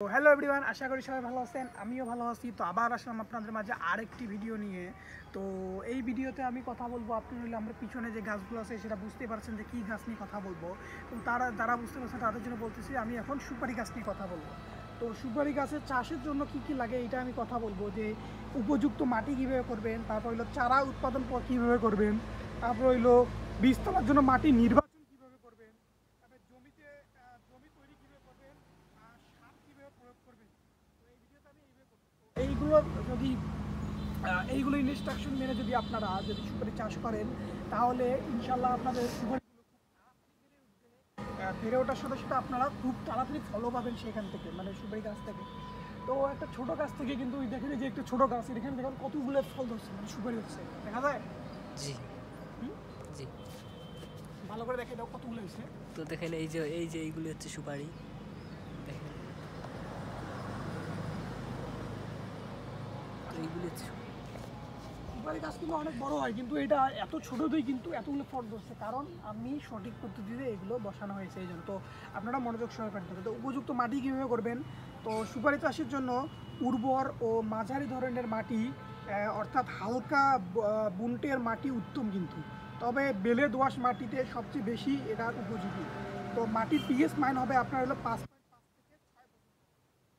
তো hello everyone, আশা করি সবাই ভালো আছেন। আমিও ভালো আছি। তো আবার আসলাম আপনাদের মাঝে আরেকটি ভিডিও নিয়ে। তো এই ভিডিওতে আমি কথা বলবো, আপনি হলে আমরা পিছনে যে গাছগুলো আছে সেটা বুঝতে পারছেন যে কী গাছ নিয়ে কথা বলবো। তো যারা বুঝতে পারছেন তাদের জন্য বলতেছি, আমি এখন সুপারি গাছ নিয়ে কথা বলবো। তো সুপারি গাছের চাষের জন্য কি কি লাগে এটা আমি কথা বলবো, যে উপযুক্ত মাটি কীভাবে করবেন, তারপর হলো চারা উৎপাদন কীভাবে করবেন, তারপর হইলো বীজ তোলার জন্য মাটি নির্বাচন কীভাবে করবেন, তারপরে জমি তৈরি কীভাবে করবেন, সার কীভাবে প্রয়োগ করবেন। তো এই ভিডিওতে আমি এইভাবে করবো। এইগুলো ইনস্ট্রাকশন মেনে যদি সুপারি চাষ করেন, তাহলে ইনশাল্লাহ আপনাদের সুপারিগুলো খুব বেড়ে ওঠার সাথে সাথে আপনারা খুব তাড়াতাড়ি ফলও পাবেন সেখান থেকে, মানে সুপারি গাছ থেকে। তো একটা ছোট গাছ থেকে কিন্তু দেখেন যে একটা ছোট গাছ, এখানে দেখেন কতগুলো ফল ধরছে, মানে সুপারি হচ্ছে, দেখা যায়। জি জি ভালো করে দেখে দাও কতগুলো হয়েছে। তো দেখেন এই যে এইগুলি হচ্ছে সুপারি। দেখেন তো এইগুলি হচ্ছে সুপারি গাছ কিন্তু অনেক বড় হয়, কিন্তু এটা এত ছোটতেই কিন্তু এতগুলো ফল ধরছে, কারণ আমি সঠিক পদ্ধতিতে এগুলো বসানো হয়েছে এই জন্য। তো আপনারা মনোযোগ সহকারে দেখবেন। তো উপযুক্ত মাটি কীভাবে করবেন, তো সুপারি চাষের জন্য উর্বর ও মাঝারি ধরনের মাটি, অর্থাৎ হালকা বুনটের মাটি উত্তম, কিন্তু তবে বেলে দোআঁশ মাটিতে সবচেয়ে বেশি এটার উপযোগী। তো মাটির পিএইচ মান হবে আপনার হলো 5.5 থেকে 6,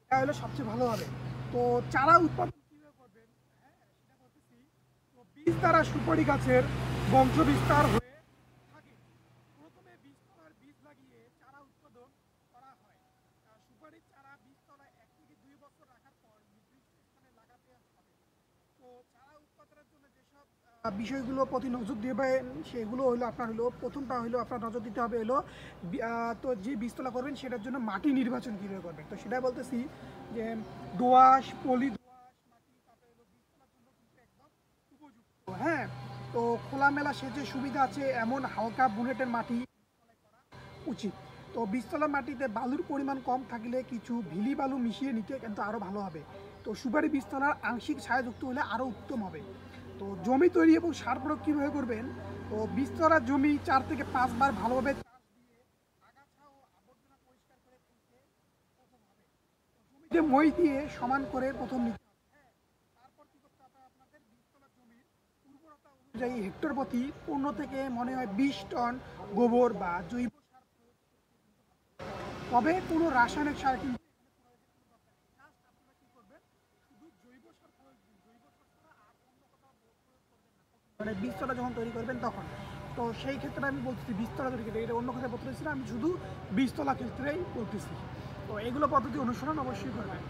এটা হলো সবচেয়ে ভালো হবে। তো চারা উৎপাদন কীভাবে করবেন, সেটা বলতেছি। তো বীজ দ্বারা সুপারি গাছের বংশ বিস্তার হয়ে থাকে। প্রথমে বীজতলার বীজ লাগিয়ে চারা উৎপাদন করা হয়। সুপারির চারা বীজতলায় 1 থেকে 2 বছর রাখার পর নির্দিষ্ট স্থানে লাগাতে হবে। তো চারা উৎপাদনের জন্য যেসব বিষয়গুলো প্রতি নজর দেবেন, সেগুলো হলো আপনার হলো, প্রথমটা হলো আপনার নজর দিতে হবে হলো তো যে বীজতলা করবেন সেটার জন্য মাটি নির্বাচন কীভাবে করবেন। তো সেটা বলতেছি যে দোআঁশ, পলি দোআঁশ মাটি, তারপরে হলো বীজতলার জন্য কিন্তু একদম উপযুক্ত। হ্যাঁ, তো খোলামেলা সেচের সুবিধা আছে এমন হালকা বুনেটের মাটি করা উচিত। তো বীজতলার মাটিতে বালুর পরিমাণ কম থাকলে কিছু ভিলি বালু মিশিয়ে নিতে কিন্তু আরও ভালো হবে। তো সুপারি বীজতলার আংশিক ছায়াযুক্ত হলে আরও উত্তম হবে। তো জমি তৈরি এবং সার প্রয়োগ কীভাবে করবেন, তো বীজতলার জমি 4 থেকে 5 বার ভালোভাবে চাষ দিয়ে আগাছা ও আবর্জনা পরিষ্কার করে তুলতে প্রথম হবে। তো জমিতে মই দিয়ে সমান করে প্রথম নিতে হবে। হ্যাঁ, তারপর কি করতে হবে, আপনাদের বীজতলার জমির উর্বরতা অনুযায়ী হেক্টর প্রতি 15 থেকে মনে হয় 20 টন গোবর বা জৈব সার প্রয়োগ করতে কিন্তু হবে। তবে কোনো রাসায়নিক সার কিন্তু এখানে প্রয়োগের কোনো দরকার নেই। জাস্ট আপনারা কি করবেন, শুধু জৈব সার প্রয়োগ দিন। জৈব সার ছাড়া আর অন্য কোথাও প্রয়োগ করবেন না, মানে বীজতলা যখন তৈরি করবেন তখন। তো সেই ক্ষেত্রে আমি বলতেছি বীজতলা তৈরি করতে, এটা অন্য কথায় বলতেছি না, আমি শুধু বীজতলা ক্ষেত্রেই বলতেছি। তো এগুলো পদ্ধতি অনুসরণ অবশ্যই করবেন।